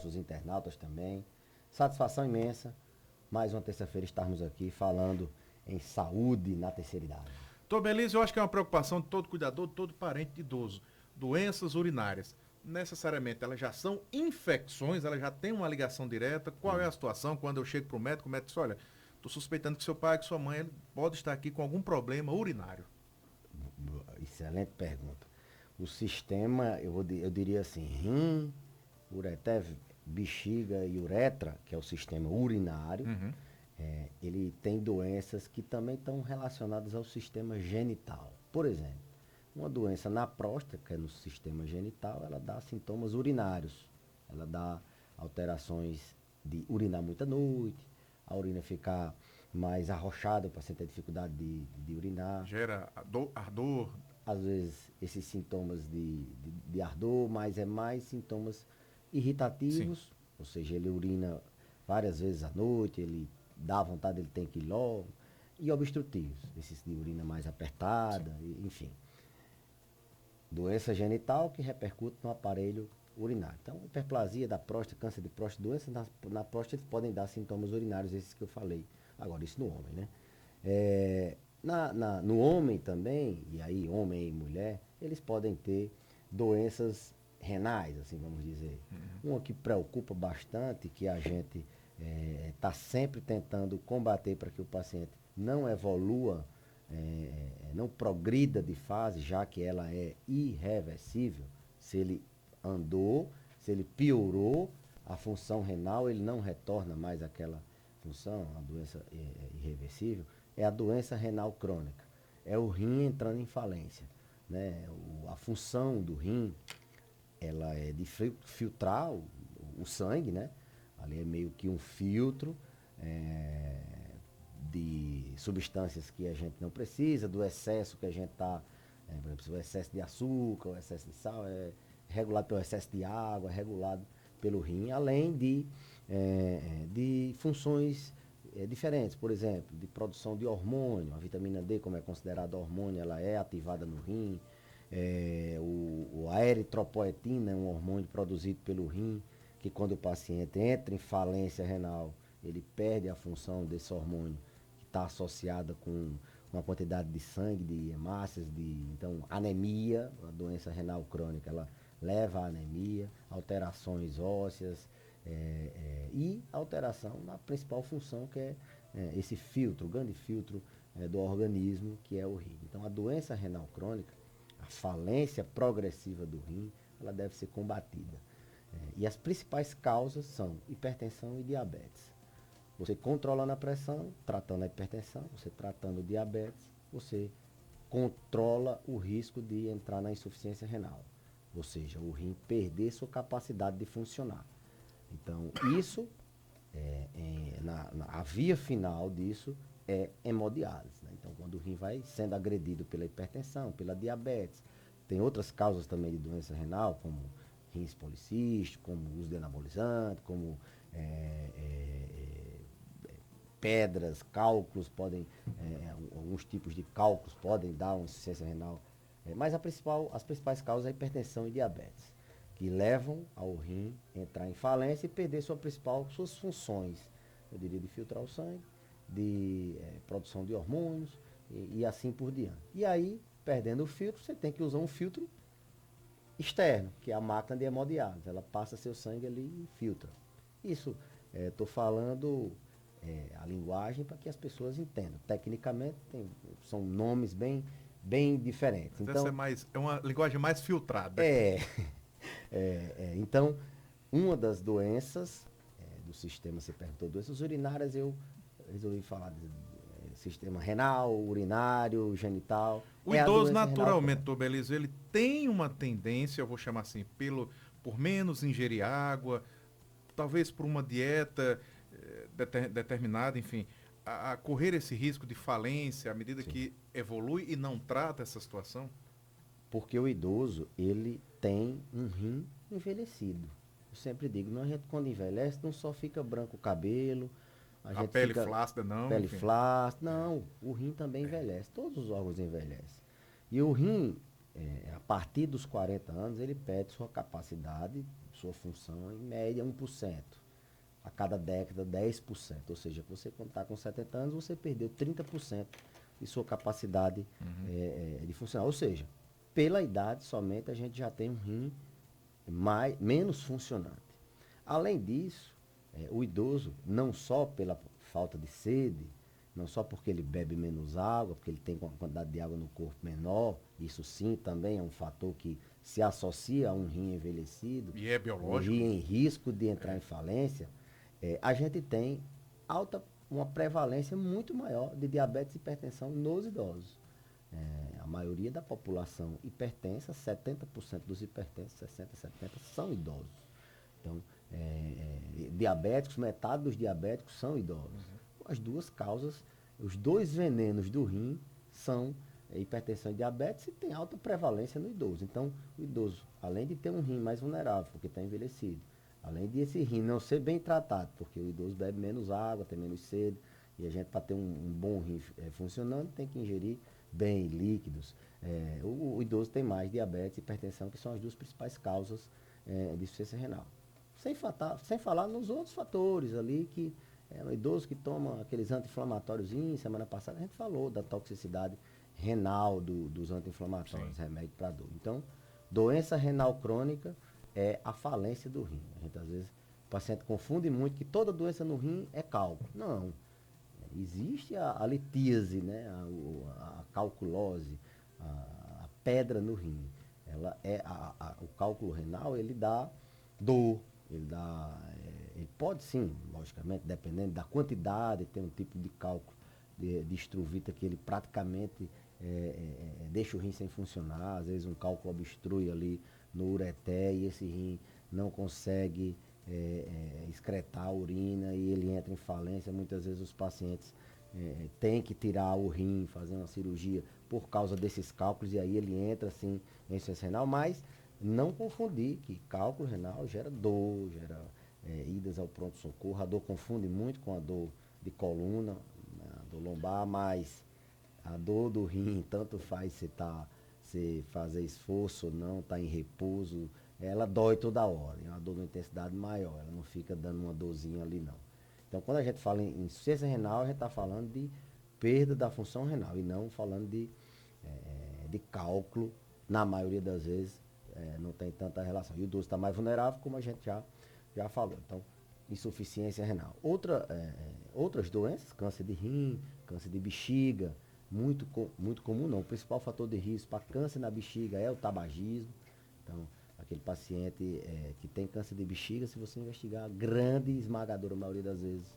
nossos internautas também. Satisfação imensa, mais uma terça-feira estarmos aqui falando em saúde na terceira idade. Doutor Belise, eu acho que é uma preocupação de todo cuidador, de todo parente de idoso. Doenças urinárias, necessariamente, elas já são infecções, elas já têm uma ligação direta. Qual é a situação? Quando eu chego para o médico diz, olha, estou suspeitando que seu pai, que sua mãe, ele pode estar aqui com algum problema urinário. Excelente pergunta. O sistema, eu diria assim, rim, ureter, bexiga e uretra, que é o sistema urinário, Uhum. ele tem doenças que também estão relacionadas ao sistema genital. Por exemplo, uma doença na próstata, que é no sistema genital, ela dá sintomas urinários. Ela dá alterações de urinar muita noite, a urina ficar mais arrochada, o paciente tem dificuldade de urinar. Gera ardor. Às vezes esses sintomas de ardor, mas é mais sintomas Sim. irritativos, ou seja, ele urina várias vezes à noite, ele dá vontade, ele tem que ir logo, e obstrutivos, esses de urina mais Sim. apertada, enfim. Doença genital que repercute no aparelho urinário. Então, hiperplasia da próstata, câncer de próstata, doenças na próstata podem dar sintomas urinários, esses que eu falei. Agora, isso no homem, né? No homem também, e aí homem e mulher, eles podem ter doenças renais, assim vamos dizer. Uma que preocupa bastante, que a gente está sempre tentando combater para que o paciente não evolua, não progrida de fase, já que ela é irreversível. Se ele andou, se ele piorou a função renal, ele não retorna mais àquela função, a doença irreversível, é a doença renal crônica. É o rim entrando em falência. Né? A função do rim, ela é de filtrar o sangue, né? Ali é meio que um filtro de substâncias que a gente não precisa, do excesso que a gente está, por exemplo, o excesso de açúcar, o excesso de sal, é regulado pelo excesso de água, é regulado pelo rim, além de funções diferentes, por exemplo, de produção de hormônio. A vitamina D, como é considerada hormônio, ela é ativada no rim. A eritropoetina é um hormônio produzido pelo rim, que quando o paciente entra em falência renal, ele perde a função desse hormônio, que está associada com uma quantidade de sangue, de hemácias, então anemia, a doença renal crônica, ela leva a anemia, alterações ósseas, e alteração na principal função, que é esse filtro, o grande filtro do organismo, que é o rim. Então, a doença renal crônica, a falência progressiva do rim, ela deve ser combatida. E as principais causas são hipertensão e diabetes. Você controlando a pressão, tratando a hipertensão, você tratando o diabetes, você controla o risco de entrar na insuficiência renal. Ou seja, o rim perder sua capacidade de funcionar. Então, isso, a via final disso é hemodiálise. Né? Então, quando o rim vai sendo agredido pela hipertensão, pela diabetes, tem outras causas também de doença renal, como rins policísticos, como uso de anabolizante, como pedras, cálculos, alguns tipos de cálculos podem dar uma insuficiência renal. Mas as principais causas é hipertensão e diabetes, que levam ao rim entrar em falência e perder suas funções, eu diria, de filtrar o sangue, de produção de hormônios e assim por diante. E aí, perdendo o filtro, você tem que usar um filtro externo, que é a máquina de hemodiálise. Ela passa seu sangue ali e filtra. Isso, estou falando a linguagem para que as pessoas entendam. Tecnicamente, são nomes bem diferentes. Mas essa Então, é uma linguagem mais filtrada. é, então, uma das doenças do sistema, você perguntou, doenças urinárias, eu resolvi falar de sistema renal, urinário, genital, O é a idoso, doença renal naturalmente, crônica. doutor Belisa, ele tem uma tendência, eu vou chamar assim, por menos ingerir água, talvez por uma dieta determinada, enfim, a correr esse risco de falência à medida Sim. que evolui e não trata essa situação? Porque o idoso, ele tem um rim envelhecido. Eu sempre digo, a gente quando envelhece não só fica branco o cabelo, a A gente pele fica flácida não, pele enfim. flácida. Não, o rim também envelhece, todos os órgãos envelhecem. E o rim, a partir dos 40 anos, ele perde sua capacidade, sua função em média 1%. A cada década 10%. Ou seja, você quando está com 70 anos, você perdeu 30% de sua capacidade de funcionar. Ou seja, pela idade somente a gente já tem um rim menos funcionante. Além disso, o idoso, não só pela falta de sede, não só porque ele bebe menos água, porque ele tem uma quantidade de água no corpo menor, isso sim também é um fator que se associa a um rim envelhecido, E é um biológico. rim em risco de entrar em falência, a gente tem uma prevalência muito maior de diabetes e hipertensão nos idosos. A maioria da população hipertensa, 70% dos hipertensos, 60, 70, são idosos. Então, diabéticos, metade dos diabéticos são idosos. As duas causas, os dois venenos do rim são hipertensão e diabetes e tem alta prevalência no idoso. Então, o idoso, além de ter um rim mais vulnerável, porque está envelhecido, além de esse rim não ser bem tratado, porque o idoso bebe menos água, tem menos sede, e a gente, para ter um bom rim funcionando, tem que ingerir bem líquidos. O idoso tem mais diabetes e hipertensão, que são as duas principais causas de insuficiência renal. Sem falar nos outros fatores ali, que o idoso que toma aqueles anti-inflamatórios, semana passada a gente falou da toxicidade renal dos anti-inflamatórios, remédio para dor. Então, doença renal crônica é a falência do rim. A gente, às vezes, o paciente confunde muito que toda doença no rim é cálculo. Não. Existe a litíase, né? a calculose, a pedra no rim. Ela o cálculo renal, ele dá dor, ele pode sim, logicamente, dependendo da quantidade, tem um tipo de cálculo de estruvita que ele praticamente deixa o rim sem funcionar. Às vezes um cálculo obstrui ali no ureter e esse rim não consegue excretar a urina e ele entra em falência. Muitas vezes os pacientes têm que tirar o rim, fazer uma cirurgia por causa desses cálculos, e aí ele entra assim em insuficiência renal, mas não confundir que cálculo renal gera dor, gera idas ao pronto-socorro. A dor confunde muito com a dor de coluna, né, a dor lombar, mas a dor do rim, tanto faz se fazer esforço ou não, tá em repouso, ela dói toda hora, é uma dor de intensidade maior, ela não fica dando uma dorzinha ali não. Então, quando a gente fala em insuficiência renal, a gente está falando de perda da função renal e não falando de cálculo, na maioria das vezes, não tem tanta relação. E o idoso está mais vulnerável, como a gente já falou. Então, insuficiência renal. Outras doenças, câncer de rim, câncer de bexiga, muito comum não. O principal fator de risco para câncer na bexiga é o tabagismo. Então, aquele paciente que tem câncer de bexiga, se você investigar, a grande esmagadora maioria das vezes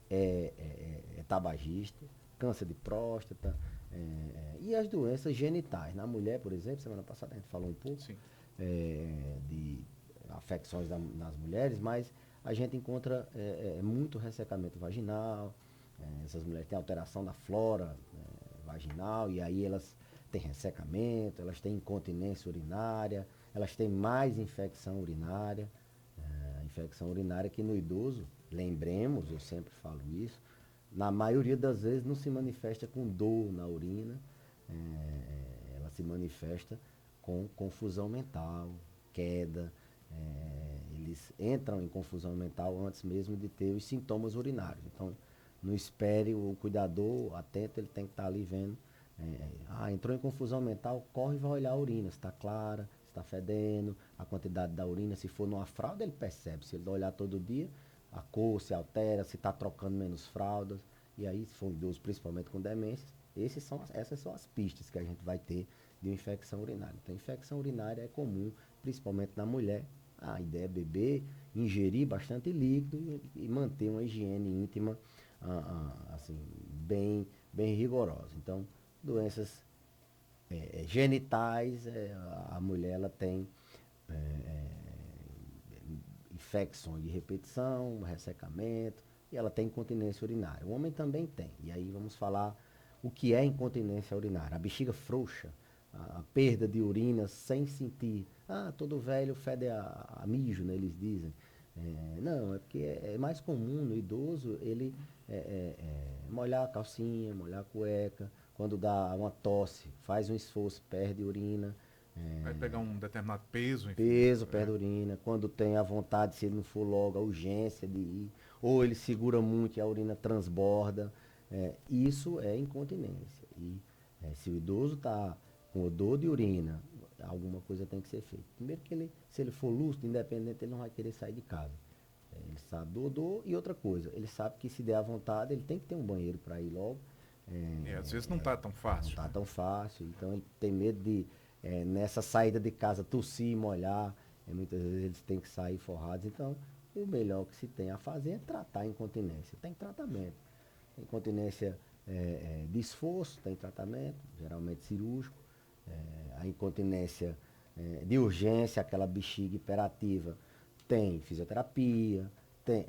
é tabagista, câncer de próstata, e as doenças genitais. Na mulher, por exemplo, semana passada a gente falou um pouco de afecções nas mulheres, mas a gente encontra muito ressecamento vaginal. Essas mulheres têm alteração da flora vaginal, e aí elas têm ressecamento, elas têm incontinência urinária, elas têm mais infecção urinária. Infecção urinária que no idoso, lembremos, eu sempre falo isso, na maioria das vezes não se manifesta com dor na urina, ela se manifesta com confusão mental, queda. Eles entram em confusão mental antes mesmo de ter os sintomas urinários. Então, não espere o cuidador atento, ele tem que estar ali vendo. Entrou em confusão mental, corre e vai olhar a urina, se está clara, se está fedendo, a quantidade da urina. Se for numa fralda, ele percebe. Se ele olhar todo dia, a cor se altera, se está trocando menos fraldas. E aí, se for um idoso, principalmente com demências, essas são as pistas que a gente vai ter de uma infecção urinária. Então, infecção urinária é comum, principalmente na mulher. A ideia é beber, ingerir bastante líquido e manter uma higiene íntima assim, bem rigorosa. Então, doenças genitais, a mulher ela tem infecções de repetição, ressecamento, e ela tem incontinência urinária. O homem também tem. E aí vamos falar o que é incontinência urinária. A bexiga frouxa, a perda de urina sem sentir. Todo velho fede a mijo, né, eles dizem. Não, é porque é mais comum no idoso ele molhar a calcinha, molhar a cueca. Quando dá uma tosse, faz um esforço, perde urina. Vai pegar um determinado peso, enfim. Peso, perto da urina, quando tem a vontade, se ele não for logo, a urgência de ir, ou ele segura muito e a urina transborda, isso é incontinência. E se o idoso está com odor de urina, alguma coisa tem que ser feita. Primeiro que ele, se ele for lúcido, independente, ele não vai querer sair de casa. Ele sabe do odor e outra coisa, ele sabe que se der à vontade, ele tem que ter um banheiro para ir logo. Às vezes não está tão fácil. Não está tão fácil, então ele tem medo de, nessa saída de casa, tossir, molhar, muitas vezes eles têm que sair forrados, então o melhor que se tem a fazer é tratar a incontinência. Tem tratamento. Incontinência de esforço, tem tratamento, geralmente cirúrgico. A incontinência de urgência, aquela bexiga hiperativa, tem fisioterapia, tem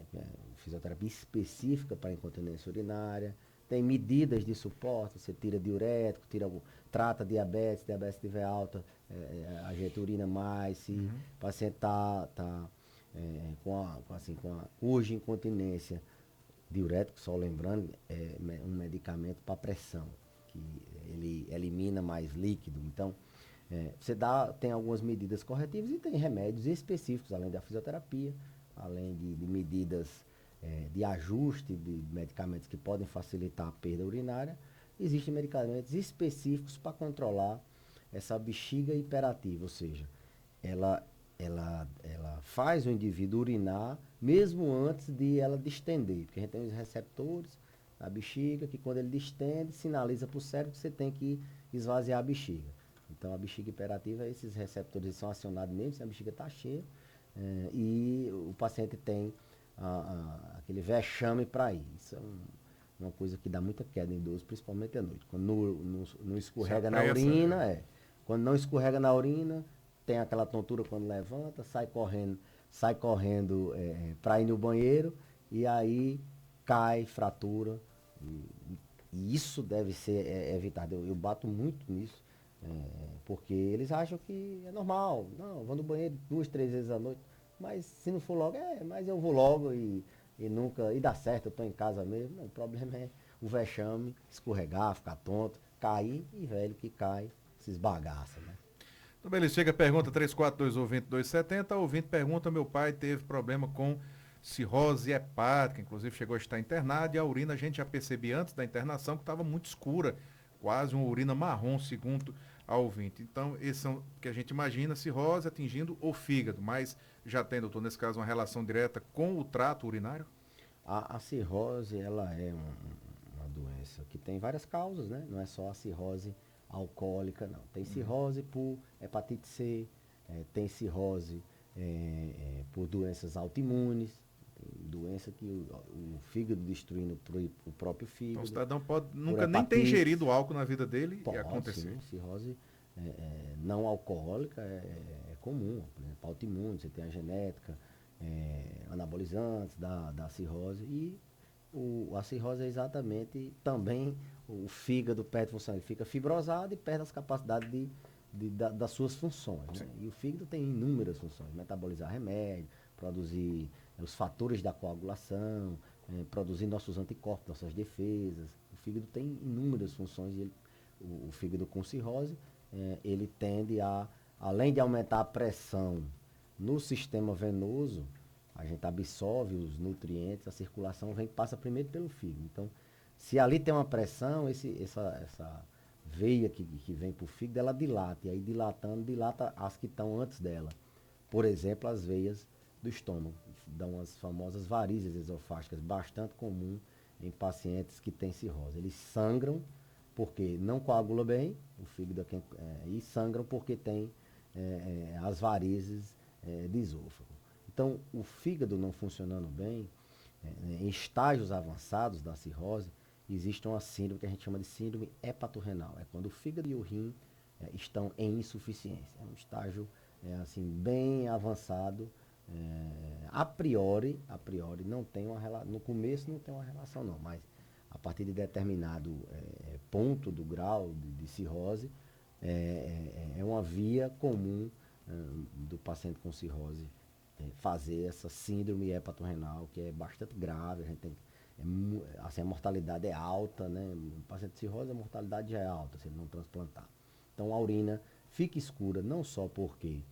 fisioterapia específica para incontinência urinária, tem medidas de suporte, você tira diurético, trata diabetes, diabetes se tiver alta, ajeita a urina mais, se o paciente está com a urge incontinência, diurético, só lembrando, é um medicamento para pressão, que ele elimina mais líquido. Então, tem algumas medidas corretivas e tem remédios específicos, além da fisioterapia, além de medidas de ajuste de medicamentos que podem facilitar a perda urinária. Existem medicamentos específicos para controlar essa bexiga hiperativa, ou seja, ela faz o indivíduo urinar mesmo antes de ela distender, porque a gente tem os receptores na bexiga que quando ele distende, sinaliza para o cérebro que você tem que esvaziar a bexiga. Então a bexiga hiperativa, esses receptores são acionados mesmo se a bexiga está cheia, e o paciente tem aquele vexame para ir. Isso é uma coisa que dá muita queda em idoso, principalmente à noite. Quando não escorrega na urina, quando não escorrega na urina, tem aquela tontura quando levanta, sai correndo para ir no banheiro e aí cai, fratura. E isso deve ser evitado. Eu bato muito nisso, porque eles acham que é normal. Não, eu vou no banheiro 2, 3 vezes à noite. Mas se não for logo, mas eu vou logo e nunca. E dá certo, eu estou em casa mesmo. Não, o problema é o vexame, escorregar, ficar tonto, cair e velho que cai, se esbagaça, né? Então, beleza, chega a pergunta 342-ouvinte-270. O ouvinte pergunta: meu pai teve problema com cirrose hepática, inclusive chegou a estar internado, e a urina a gente já percebia antes da internação que estava muito escura, quase uma urina marrom, segundo a ouvinte. Então, esse é o que a gente imagina, cirrose atingindo o fígado, mas já tem, doutor, nesse caso, uma relação direta com o trato urinário? A cirrose, ela é uma doença que tem várias causas, né? Não é só a cirrose alcoólica, não. Tem cirrose por hepatite C, tem cirrose por doenças autoimunes, tem doença que o fígado destruindo o próprio fígado. Então o cidadão pode nunca nem ter ingerido álcool na vida dele pode, e acontecer. Sim, cirrose não alcoólica é comum, por exemplo, autoimune, você tem a genética, anabolizantes da cirrose e a cirrose é exatamente também o fígado perde função, ele fica fibrosado e perde as capacidades das suas funções. Né? E o fígado tem inúmeras funções, metabolizar remédio, produzir os fatores da coagulação, produzir nossos anticorpos, nossas defesas. O fígado tem inúmeras funções e o fígado com cirrose, ele tende a, além de aumentar a pressão no sistema venoso, a gente absorve os nutrientes, a circulação passa primeiro pelo fígado. Então, se ali tem uma pressão, essa veia que vem para o fígado, ela dilata. E aí dilatando, dilata as que estão antes dela. Por exemplo, as veias do estômago. Dão as famosas varizes esofágicas, bastante comum em pacientes que têm cirrose. Eles sangram porque não coagula bem, o fígado e sangram porque tem as varizes de esôfago. Então, o fígado não funcionando bem, em estágios avançados da cirrose, existe uma síndrome que a gente chama de síndrome hepatorrenal. É quando o fígado e o rim estão em insuficiência. É um estágio assim, bem avançado. A priori, não tem no começo não tem uma relação não, mas a partir de determinado ponto do grau de cirrose, é uma via comum do paciente com cirrose fazer essa síndrome hepatorrenal, que é bastante grave. A gente tem, assim, a mortalidade é alta, né? No paciente de cirrose a mortalidade já é alta se ele não transplantar. Então a urina fica escura não só porque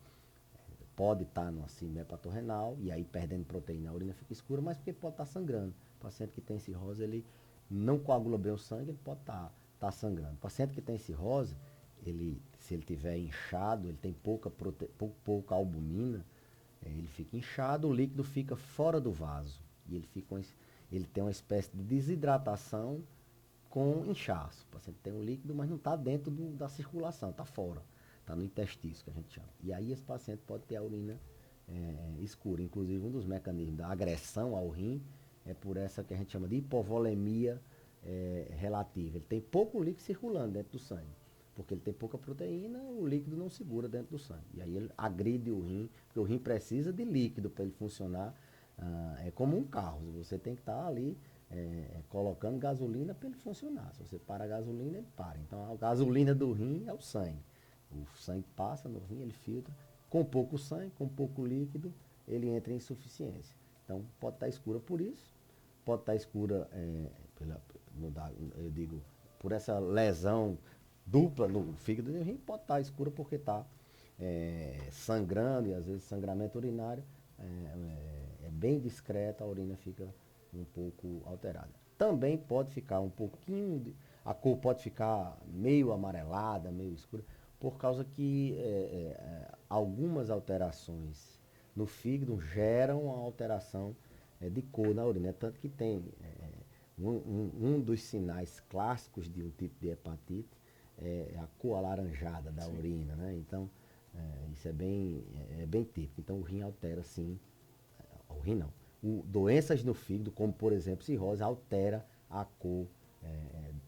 pode estar numa síndrome hepatorenal, e aí perdendo proteína, a urina fica escura, mas porque pode estar sangrando. O paciente que tem cirrose, ele não coagula bem o sangue, ele pode estar sangrando. O paciente que tem cirrose, se ele tiver inchado, ele tem pouca albumina, ele fica inchado, o líquido fica fora do vaso. E ele tem uma espécie de desidratação com inchaço. O paciente tem um líquido, mas não está dentro da circulação, está fora. Está no intestino, que a gente chama. E aí esse paciente pode ter a urina escura. Inclusive, um dos mecanismos da agressão ao rim é por essa que a gente chama de hipovolemia relativa. Ele tem pouco líquido circulando dentro do sangue. Porque ele tem pouca proteína, o líquido não segura dentro do sangue. E aí ele agride o rim, porque o rim precisa de líquido para ele funcionar. É como um carro. Você tem que estar ali colocando gasolina para ele funcionar. Se você para a gasolina, ele para. Então a gasolina do rim é o sangue. O sangue passa no rim, ele filtra. Com pouco sangue, com pouco líquido, ele entra em insuficiência. Então pode estar escura por isso, pode estar escura por essa lesão dupla no fígado e no rim, pode estar escura porque está sangrando, e às vezes sangramento urinário é bem discreto, a urina fica um pouco alterada. Também pode ficar um pouquinho, a cor pode ficar meio amarelada, meio escura, por causa que algumas alterações no fígado geram uma alteração de cor na urina. Tanto que tem um dos sinais clássicos de um tipo de hepatite é a cor alaranjada da urina, né? Então, isso é bem típico. Então, o rim altera, sim. O rim não. Doenças no fígado, como por exemplo cirrose, altera a cor,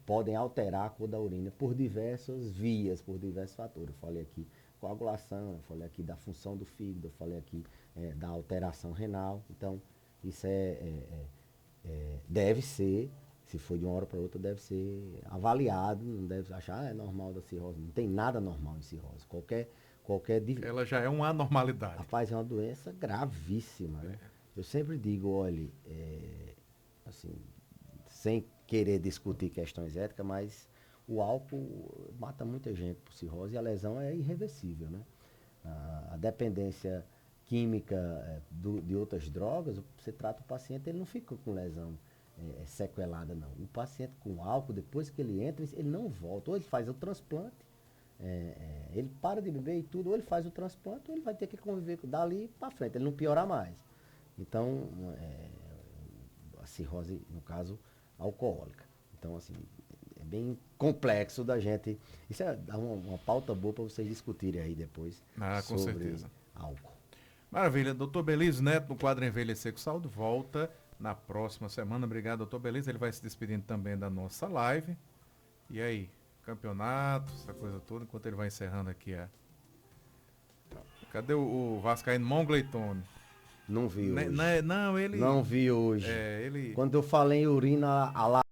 podem alterar a cor da urina por diversas vias, por diversos fatores. Eu falei aqui coagulação, eu falei aqui da função do fígado, eu falei aqui da alteração renal. Então, isso deve ser, se for de uma hora para outra, deve ser avaliado, não deve achar é normal da cirrose. Não tem nada normal em cirrose. Ela já é uma anormalidade. Rapaz, é uma doença gravíssima, né? Eu sempre digo, olha, assim, sem querer discutir questões éticas, mas o álcool mata muita gente por cirrose e a lesão é irreversível, né? A dependência química de outras drogas, você trata o paciente, ele não fica com lesão sequelada, não. O paciente com álcool, depois que ele entra, ele não volta. Ou ele faz o transplante, ele para de beber e tudo, ou ele faz o transplante, ou ele vai ter que conviver dali para frente, ele não piorar mais. Então, a cirrose, no caso, alcoólica. Então, assim, é bem complexo da gente. Isso dá uma pauta boa para vocês discutirem aí depois com sobre certeza. álcool. Maravilha. Doutor Belize Neto, no quadro Envelhecer com Saúde, volta na próxima semana. Obrigado, doutor Belize. Ele vai se despedindo também da nossa live. E aí, campeonato, essa coisa toda, enquanto ele vai encerrando aqui. Cadê o vascaíno Mongleitone? Não vi hoje. Não, ele... Não vi hoje. ele... Quando eu falei em urina,